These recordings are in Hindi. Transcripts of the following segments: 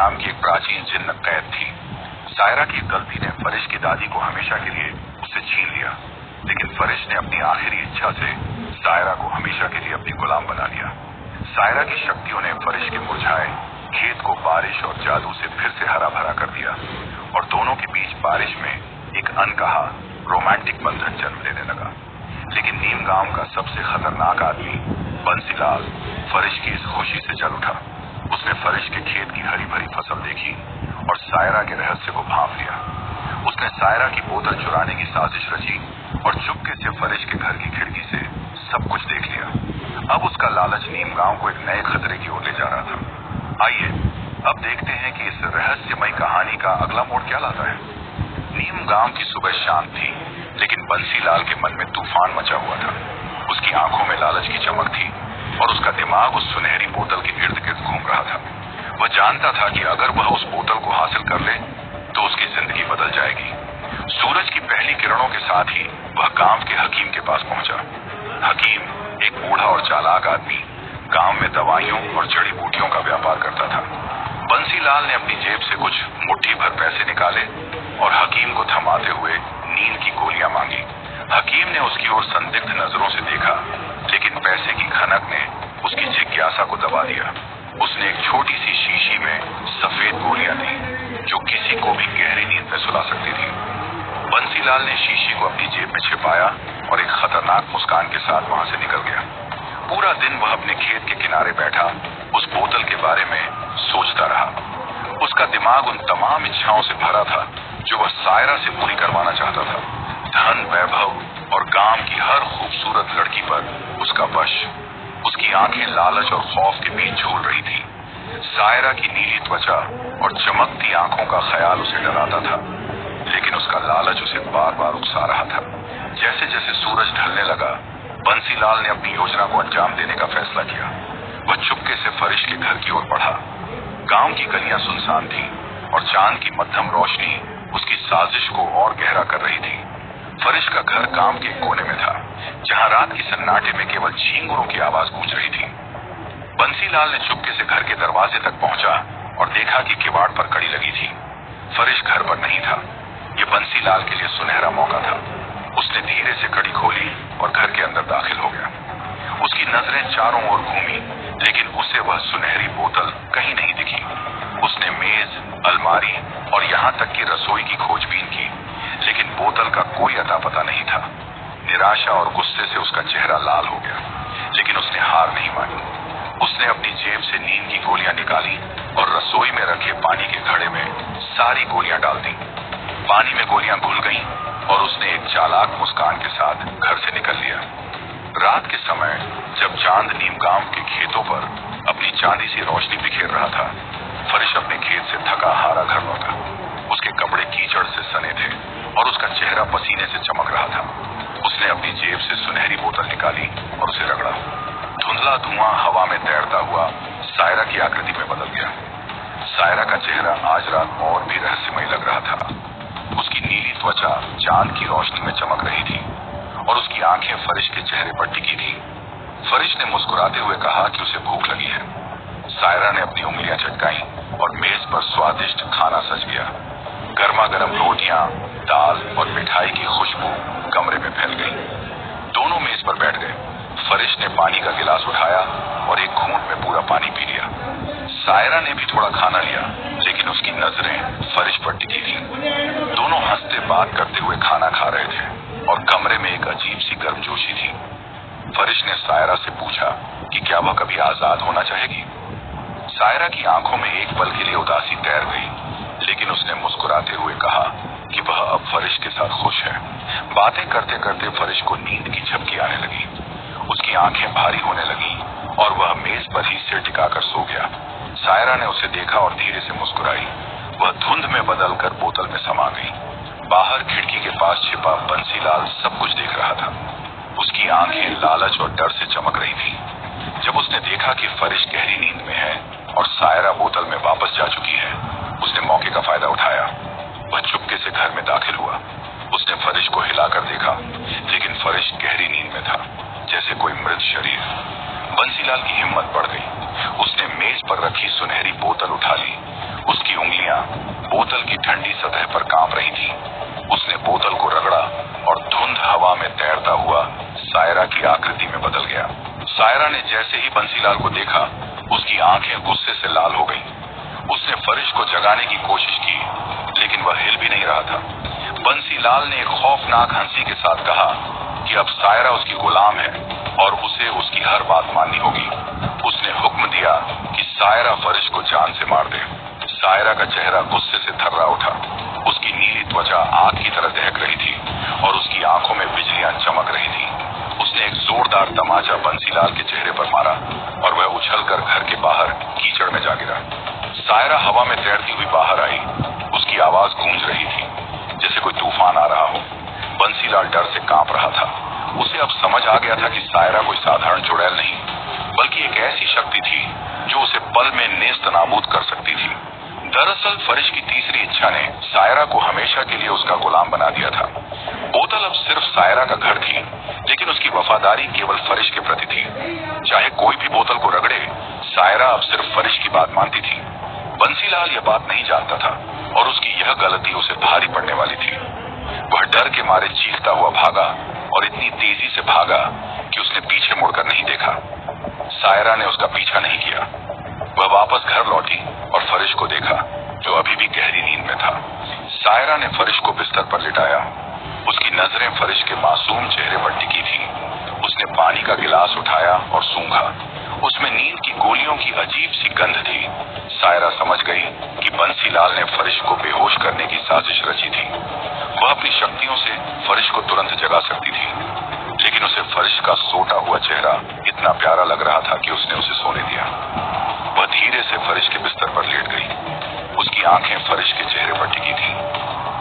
नाम की एक प्राचीन जिन्न कैद थी। सायरा की गलती ने फरिश की दादी को हमेशा के लिए उससे छीन लिया, लेकिन फरिश ने अपनी आखिरी इच्छा से सायरा को हमेशा के लिए अपनी गुलाम बना लिया। सायरा की शक्तियों ने फरिश के मुरझाए खेत को बारिश और जादू से फिर से हरा भरा कर दिया और दोनों के बीच बारिश में एक अनकहा रोमांटिक बंधन जन्म लेने लगा। लेकिन नीम गांव का सबसे खतरनाक आदमी बंसीलाल फरिश की इस खुशी से जल उठा। उसने फरिश के खेत की हरी भरी फसल देखी और सायरा के रहस्य को भांप लिया। उसने सायरा की बोतल चुराने की साजिश रची और चुपके से फरिश के घर की खिड़की से सब कुछ देख लिया। अब उसका लालच नीम गांव को एक नए खतरे की ओर ले जा रहा था। आइए अब देखते हैं कि इस रहस्यमय कहानी का अगला मोड़ क्या लाता है। नीम गांव की सुबह शांत थी, लेकिन बंसीलाल के मन में तूफान मचा हुआ था। उसकी आंखों में लालच की चमक थी और उसका दिमाग उस सुनहरी बोतल के इर्द गिर्द घूम रहा था। वह जानता था कि अगर वह उस बोतल को हासिल कर ले तो उसकी जिंदगी बदल जाएगी। सूरज की पहली किरणों के साथ ही वह गांव के हकीम के पास पहुंचा। हकीम एक बूढ़ा और चालाक आदमी गांव में दवाइयों और जड़ी बूटियों का व्यापार करता था। बंसीलाल ने अपनी जेब से कुछ मुट्ठी भर पैसे निकाले और हकीम को थमाते हुए नींद की गोलियां मांगी। हकीम ने उसकी ओर संदिग्ध नजरों से देखा, लेकिन पैसे की खनक ने उसकी जिज्ञासा को दबा दिया। उसने एक छोटी सी शीशी में सफेद गोलियां दी, जो किसी को भी गहरी नींद में सुला सकती थी। बंसीलाल ने शीशी को अपनी जेब में छिपाया और एक खतरनाक मुस्कान के साथ वहां से निकल गया। पूरा दिन वह अपने खेत के किनारे बैठा उस बोतल के बारे में सोचता रहा। उसका दिमाग उन तमाम इच्छाओं से भरा था जो वह सायरा से पूरी करवाना चाहता था। धन, वैभव और गांव की हर खूबसूरत लड़की पर उसका वश। उसकी आंखें लालच और खौफ के बीच झूल रही थी। सायरा की नीली त्वचा और चमकती आंखों का ख्याल उसे डराता था, लेकिन उसका लालच उसे बार बार उकसा रहा था। जैसे जैसे सूरज ढलने लगा, बंसीलाल ने अपनी योजना को अंजाम देने का फैसला किया। वह चुपके से फरिश के घर की ओर बढ़ा। गांव की गलियां सुनसान थी और चांद की मध्यम रोशनी उसकी साजिश को और गहरा कर रही थी। फरिश का घर गांव के कोने में था, जहां रात की सन्नाटे में केवल झींगुरों की आवाज गूंज रही थी। बंसीलाल ने चुपके से घर के दरवाजे तक पहुंचा और देखा कि किवाड़ पर कड़ी लगी थी। फरिश घर पर नहीं था। ये बंसीलाल के लिए सुनहरा मौका था। उसने धीरे से कड़ी खोली और घर के अंदर दाखिल हो गया। उसकी नजरें चारों ओर घूमी, लेकिन उसे वह सुनहरी बोतल कहीं नहीं दिखी। उसने मेज, अलमारी और यहाँ तक कि रसोई की खोजबीन की, लेकिन बोतल का कोई अता पता नहीं था। निराशा और गुस्से से उसका चेहरा लाल हो गया, लेकिन उसने हार नहीं मानी। उसने अपनी जेब से नींद की गोलियां निकाली और रसोई में रखे पानी के घड़े में सारी गोलियां डाल दी। पानी में गोलियां घुल गईं और उसने एक चालाक मुस्कान के साथ घर से निकल लिया। रात के समय जब चांद नीम गांव के खेतों पर अपनी चांदी सी रोशनी बिखेर रहा था, फरिश अपने खेत से थका हारा घर लौटा। उसके कपड़े कीचड़ से सने थे और उसका चेहरा पसीने से चमक रहा था। उसने अपनी जेब से सुनहरी बोतल निकाली और उसे रगड़ा। धुंधला धुआं हवा में तैरता हुआ सायरा की आकृति में बदल गया। सायरा का चेहरा आज रात और भी रहस्यमय लग रहा था। उसकी नीली त्वचा चांद की रोशनी में चमक रही थी और उसकी आंखें फरिश के चेहरे पर टिकी थी। फरिश ने मुस्कुराते हुए कहा कि उसे भूख लगी है। सायरा ने अपनी उंगलियां चटकाई और मेज पर स्वादिष्ट खाना सज गया। गर्मा गर्म रोटियां, दाल और मिठाई की खुशबू कमरे में फैल गई। दोनों मेज पर बैठ गए। फरिश ने पानी का गिलास उठाया और एक घूंट में पूरा पानी पी लिया। सायरा ने भी थोड़ा खाना लिया, लेकिन उसकी नजरें फरिश पर टिकी थी। दोनों हंसते बात करते हुए खाना खा रहे थे और कमरे में एक अजीब सी गर्मजोशी थी। फरिश ने सायरा से पूछा कि क्या वह कभी आजाद होना चाहेगी। सायरा की आंखों में एक पल के लिए उदासी तैर गई, लेकिन उसने मुस्कुराते हुए कहा कि वह अब फरिश के साथ खुश है। बातें करते करते फरिश को नींद की झपकी आने लगी। उसकी आंखें भारी होने लगी और वह मेज पर ही सिर टिकाकर सो गया। सायरा ने उसे देखा और धीरे से मुस्कुराई। वह धुंध में बदलकर बोतल में समा गई। बाहर खिड़की के पास छिपा बंसीलाल सब कुछ देख रहा था। उसकी आंखें लालच और डर से चमक रही थी। जब उसने देखा कि फरिश गहरी नींद में है और सायरा बोतल में वापस जा चुकी है, उसने मौके का फायदा उठाया। वह चुपके से घर में दाखिल हुआ। उसने फरिश को हिलाकर देखा, लेकिन फरिश गहरी नींद में था, जैसे कोई मृत शरीर। बंसीलाल की हिम्मत बढ़ गई। उसने मेज पर रखी सुनहरी बोतल उठा ली, उसकी उंगलियां बोतल की ठंडी सतह पर कांप रही थी। उसने बोतल को रगड़ा और धुंध हवा में तैरता हुआ सायरा की आकृति में बदल गया। सायरा ने जैसे ही बंसीलाल को देखा, उसकी आंखें गुस्से से लाल हो गईं। उसने फरिश को जगाने की कोशिश की, लेकिन वह हिल भी नहीं रहा था। बंसीलाल ने एक खौफनाक हंसी के साथ कहा कि अब सायरा उसकी गुलाम है और उसे उसकी हर बात माननी होगी। उसने हुक्म दिया कि सायरा फरिश को जान से मार दे। सायरा का चेहरा गुस्से से थर्रा उठा। उसकी नीली त्वचा आग की तरह दहक रही थी और उसकी आंखों में बिजलियां चमक रही थी। उसने एक जोरदार तमाचा बंसीलाल के चेहरे पर मारा और वह उछलकर घर के बाहर कीचड़ में जा गिरा। सायरा हवा में तैरती हुई बाहर आई। उसकी आवाज गूंज रही थी जैसे कोई तूफान आ रहा हो। बंसीलाल डर से कांप रहा था। उसे अब समझ आ गया था कि सायरा कोई साधारण चुड़ैल नहीं, बल्कि एक ऐसी शक्ति थी जो उसे पल में नेस्त नाबूद कर सकती थी। दरअसल फरिश की तीसरी इच्छा ने सायरा को हमेशा के लिए उसका गुलाम बना दिया था। बोतल अब सिर्फ सायरा का घर थी, लेकिन उसकी वफादारी केवल फरिश के प्रति थी। चाहे कोई भी बोतल को रगड़े, सायरा अब सिर्फ फरिश की बात मानती थी। बंसीलाल यह बात नहीं जानता था और उसकी यह गलती उसे भारी पड़ने वाली थी। वह डर के मारे चीखता हुआ भागा और इतनी तेजी से भागा कि उसने पीछे मुड़कर नहीं देखा। सायरा ने उसका पीछा नहीं किया। वह वापस घर लौटी और फरिश को देखा, जो अभी भी गहरी नींद में था। सायरा ने फरिश को बिस्तर पर लिटाया। उसकी नजरें फरिश के मासूम चेहरे पर टिकी थी। उसने पानी का गिलास उठाया और सूंघा। उसमें नींद की गोलियों की अजीब सी गंध थी। सायरा समझ गई कि बंसीलाल ने फरिश को बेहोश करने की साजिश रची थी। वह अपनी शक्तियों से फरिश को तुरंत जगा सकती थी, लेकिन उसे फरिश का सोता हुआ चेहरा इतना प्यारा लग रहा था कि उसने उसे सोने दिया। वह धीरे से फरिश के बिस्तर पर लेट गई। उसकी आंखें फरिश के चेहरे पर टिकी थी।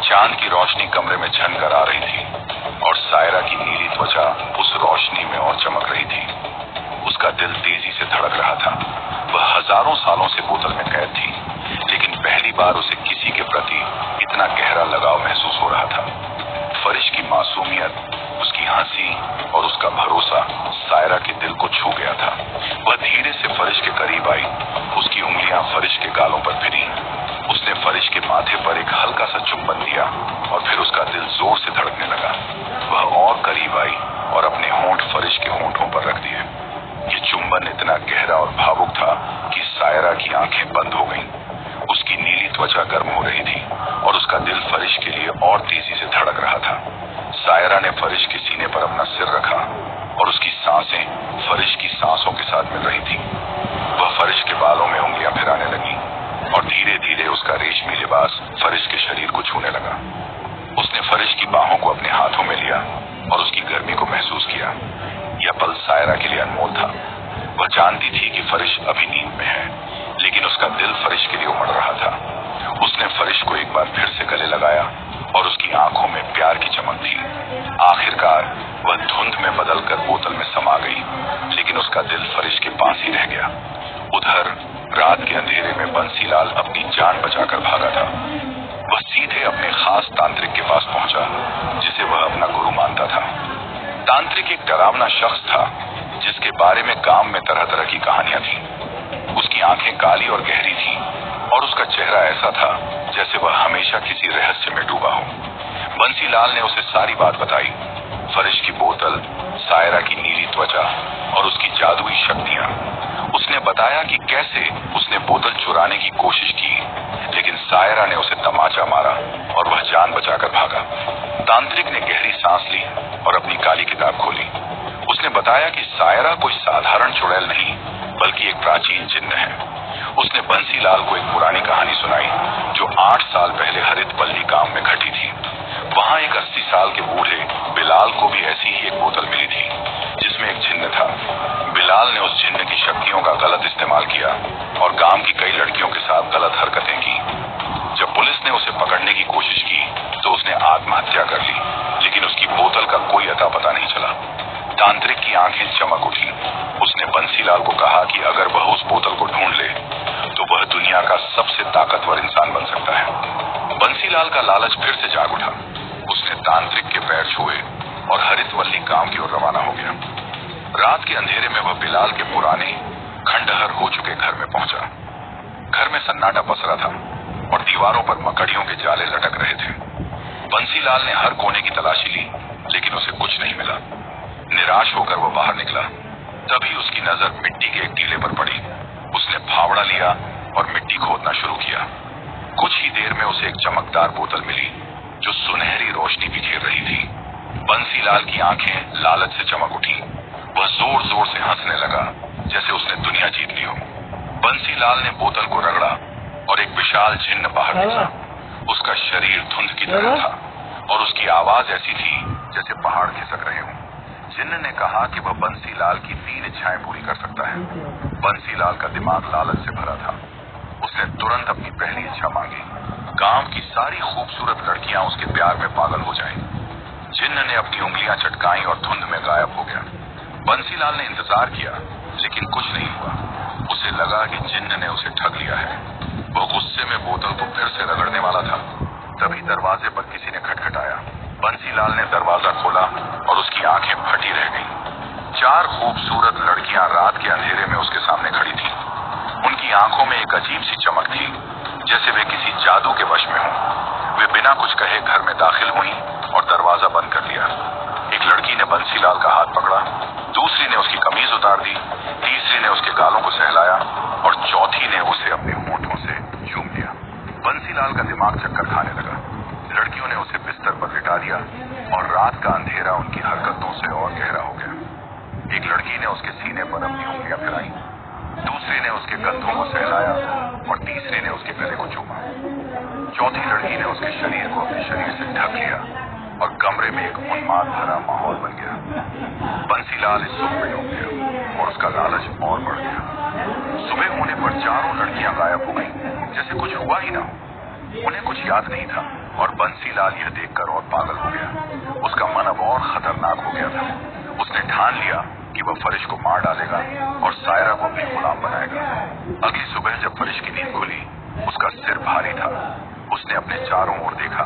चांद की रोशनी कमरे में झनकर आ रही थी और सायरा की नीली त्वचा उस रोशनी में और चमक रही थी। उसका दिल तेजी से धड़क रहा था। वह हजारों सालों से बोतल में कैद थी, लेकिन पहली बार उसे किसी के प्रति इतना गहरा लगाव महसूस हो रहा था। फरिश की मासूमियत, उसकी हंसी और उसका भरोसा सायरा के दिल को छू गया था। वह धीरे से फरिश के करीब आई। उसकी उंगलियां फरिश के गालों पर फिरी। उसने फरिश के माथे पर एक हल्का सा चुंबन दिया और फिर उसका दिल जोर से धड़कने लगा। वह और करीब आई और अपने होंठ फरिश के होंठों पर रख दिए। ये चुंबन इतना गहरा और भावुक था कि सायरा की आंखें बंद हो गईं। उसकी नीली त्वचा गर्म हो रही थी और उसका दिल फरिश के लिए और तेजी से धड़क रहा था। सायरा ने फरिश के सीने पर अपना सिर रखा और उसकी सांसें फरिश की सांसों के साथ मिल रही थी। वह फरिश के बालों में उंगलियां फिराने लगी और धीरे धीरे उसका रेशमी लिबास फरिश के शरीर को छूने लगा। उसने फरिश की बाहों को अपने हाथों में लिया और उसकी गर्मी को महसूस किया। यह पल सायरा के लिए अनमोल था। वह जानती थी कि फरिश अभी नींद में है, लेकिन उसका दिल फरिश के लिए उमड़ रहा था। उसने फरिश को एक बार फिर से गले लगाया और उसकी आंखों में प्यार की चमक थी। आखिरकार वह धुंध में बदलकर बोतल में समा गई, लेकिन उसका दिल फरिश के पास ही रह गया। उधर रात के अंधेरे में बंसीलाल अपनी जान बचाकर भागा था। वह सीधे अपने खास तांत्रिक के पास पहुंचा, जिसे वह अपना गुरु मानता था। तांत्रिक एक डरावना शख्स था, जिसके बारे में गांव में तरह तरह की कहानियां थीं। उसकी आंखें काली और गहरी थीं और उसका चेहरा ऐसा था जैसे वह हमेशा किसी रहस्य में डूबा हो। बंसीलाल ने उसे सारी बात बताई, फरिश की बोतल, सायरा की नीली त्वचा और उसकी जादुई शक्तियां। उसने बताया कि कैसे उसने बोतल चुराने की कोशिश की, लेकिन सायरा ने उसे तमाचा मारा और वह जान बचाकर भागा। तांत्रिक ने गहरी सांस ली और अपनी काली किताब खोली। उसने बताया कि सायरा कोई साधारण चुड़ैल नहीं, बल्कि एक प्राचीन जिन्न है। उसने बंसीलाल को एक पुरानी कहानी सुनाई, जो 8 साल पहले हरितपल्ली गांव में घटी थी। वहां एक 80 साल के बूढ़े बिलाल को भी ऐसी ही एक बोतल मिली थी, जिसमें एक जिन्न था। बिलाल ने उस जिन्न की शक्तियों का गलत इस्तेमाल किया और गांव की कई लड़कियों के साथ गलत हरकतें की। जब पुलिस ने उसे पकड़ने की कोशिश की तो उसने आत्महत्या कर ली, लेकिन उसकी बोतल का कोई अता पता नहीं चला। तांत्रिक की आंखें चमक उठी। उसने बंसीलाल को कहा कि अगर वह उस बोतल को ढूंढ ले तो वह दुनिया का सबसे ताकतवर इंसान बन सकता है। बंसीलाल का लालच फिर से जाग उठा। उसने तांत्रिक के पैर छुए और हरितवल्ली गांव की ओर रवाना हो गया। रात के अंधेरे में वह बिलाल के पुराने खंडहर हो चुके घर में पहुंचा। घर में सन्नाटा पसरा था। दीवारों पर मकड़ियों के जाले लटक रहे थे। बंसीलाल ने हर कोने की तलाशी ली, लेकिन उसे कुछ नहीं मिला। निराश होकर वो बाहर निकला। तभी उसकी नजर मिट्टी के एक टीले पर पड़ी। उसने फावड़ा लिया और मिट्टी खोदना शुरू किया। कुछ ही देर में उसे एक चमकदार बोतल मिली जो सुनहरी रोशनी बिखेर रही थी। बंसीलाल की आंखें लालच से चमक उठी। वह जोर जोर से हंसने लगा, जैसे उसने दुनिया जीत ली हो। बंसीलाल ने बोतल को रगड़ा और एक विशाल जिन्न बाहर निकला। उसका शरीर धुंध की तरह था और उसकी आवाज ऐसी थी जैसे पहाड़ खिसक रहे हों। जिन्न ने कहा कि वह बंसीलाल की 3 इच्छाएं पूरी कर सकता है। बंसीलाल का दिमाग लालच से भरा था। उसने तुरंत अपनी पहली इच्छा मांगी। गांव की सारी खूबसूरत लड़कियां उसके प्यार में पागल हो जाएं। जिन्न ने अपनी उंगलियां चटकाई और धुंध में गायब हो गया। बंसीलाल ने इंतजार किया, लेकिन कुछ नहीं हुआ। उसे लगा कि जिन्न ने उसे ठग लिया है। वह गुस्से में बोतल को फिर से रगड़ने वाला था। तभी दरवाजे पर किसी ने खटखटाया। बंसीलाल ने दरवाजा खोला और उसकी आंखें फटी रह गईं। 4 खूबसूरत लड़कियां रात के अंधेरे में उसके सामने खड़ी थीं। उनकी आंखों में एक अजीब सी चमक थी, जैसे वे किसी जादू के वश में हों। वे बिना कुछ कहे घर में दाखिल हुई और दरवाजा बंद कर लिया। एक लड़की ने बंसीलाल का हाथ पकड़ा, दूसरी ने उसकी कमीज उतार दी, तीसरी ने उसके गालों को सहलाया और चौथी ने उसे अपने होठों से चूम लिया। बंसीलाल का दिमाग चक्कर खाने लगा। लड़कियों ने उसे बिस्तर पर लिटा दिया और रात का अंधेरा उनकी हरकतों से और गहरा हो गया। एक लड़की ने उसके सीने पर अपनी उंगलियां फिराई, दूसरी ने उसके कंधों को सहलाया और तीसरी ने उसके गले को चूमा। चौथी लड़की ने उसके शरीर को अपने शरीर से ढक लिया और कमरे में एक उन्माद भरा माहौल बन गया। बंसीलाल इस सुख में डूब गया और उसका लालच और बढ़ गया। सुबह होने पर चारों लड़कियां गायब हो गईं, जैसे कुछ हुआ ही ना हो। उन्हें कुछ याद नहीं था और बंसीलाल यह देखकर और पागल हो गया। उसका मन अब और खतरनाक हो गया था। उसने ठान लिया कि वह फरिश को मार डालेगा और सायरा को अपनी गुलाम बनाएगा। अगली सुबह जब फरिश की नींद खुली, उसका सिर भारी था। उसने अपने चारों ओर देखा।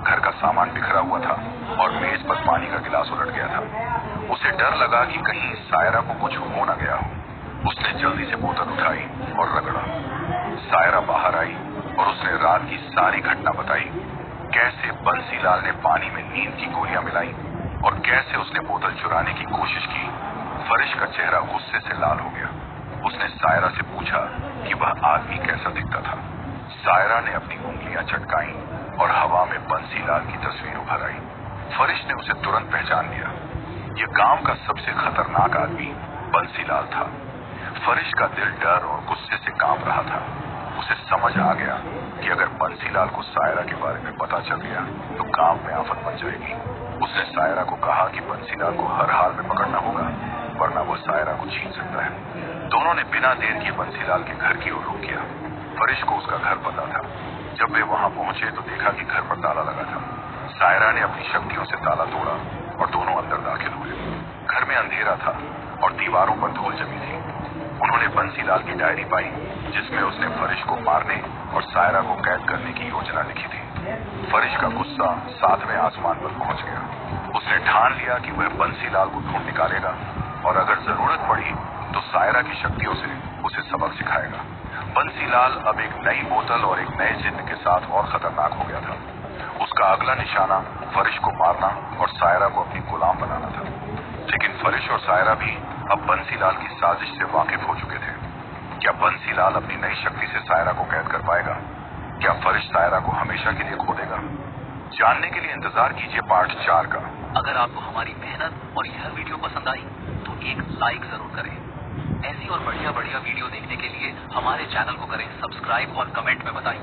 घर का सामान बिखरा हुआ था और मेज पर पानी का गिलास उलट गया था। उसे डर लगा कि कहीं सायरा को कुछ हो न गया हो। उसने जल्दी से बोतल उठाई और रगड़ा। सायरा बाहर आई और उसने रात की सारी घटना बताई। कैसे बंसीलाल ने पानी में नींद की गोलियां मिलाई और कैसे उसने बोतल चुराने की कोशिश की। फरिश का चेहरा गुस्से से लाल हो गया। उसने सायरा से पूछा कि वह आदमी कैसा दिखता था। सायरा ने अपनी उंगलियां चटकाई और हवा में बंसीलाल की तस्वीर उभर आई। फरिश ने उसे तुरंत पहचान लिया। यह गांव का सबसे खतरनाक आदमी बंसीलाल था। फरिश का दिल डर और गुस्से से कांप रहा था। उसे समझ आ गया कि अगर बंसीलाल को सायरा के बारे में पता चल गया तो गांव में आफत मच जाएगी। उसने सायरा को कहा कि बंसीलाल को हर हाल में पकड़ना होगा, वरना वो सायरा को छीन सकता है। दोनों ने बिना देर किए बंसीलाल के घर की ओर रुख किया। फरिश को उसका घर पता था। जब वे वहां पहुंचे तो देखा कि घर पर ताला लगा था। सायरा ने अपनी शक्तियों से ताला तोड़ा और दोनों अंदर दाखिल हुए। घर में अंधेरा था और दीवारों पर धूल जमी थी। उन्होंने बंसीलाल की डायरी पाई, जिसमें उसने फरिश को मारने और सायरा को कैद करने की योजना लिखी थी। फरिश का गुस्सा 7वें आसमान पर पहुंच गया। उसने ठान लिया कि वह बंसीलाल को ढूंढ निकालेगा और अगर जरूरत पड़ी तो सायरा की शक्तियों से उसे सबक सिखाएगा। बंसीलाल अब एक नई बोतल और एक नए जिन्न के साथ और खतरनाक हो गया था। उसका अगला निशाना फरिश को मारना और सायरा को अपनी गुलाम बनाना था। लेकिन फरिश और सायरा भी अब बंसीलाल की साजिश से वाकिफ हो चुके थे। क्या बंसीलाल अपनी नई शक्ति से सायरा को कैद कर पाएगा? क्या फरिश सायरा को हमेशा के लिए खो देगा? जानने के लिए इंतजार कीजिए पार्ट 4 का। अगर आपको हमारी मेहनत और यह वीडियो पसंद आई तो एक लाइक जरूर करें। ऐसी और बढ़िया वीडियो देखने के लिए हमारे चैनल को करें सब्सक्राइब और कमेंट में बताएं।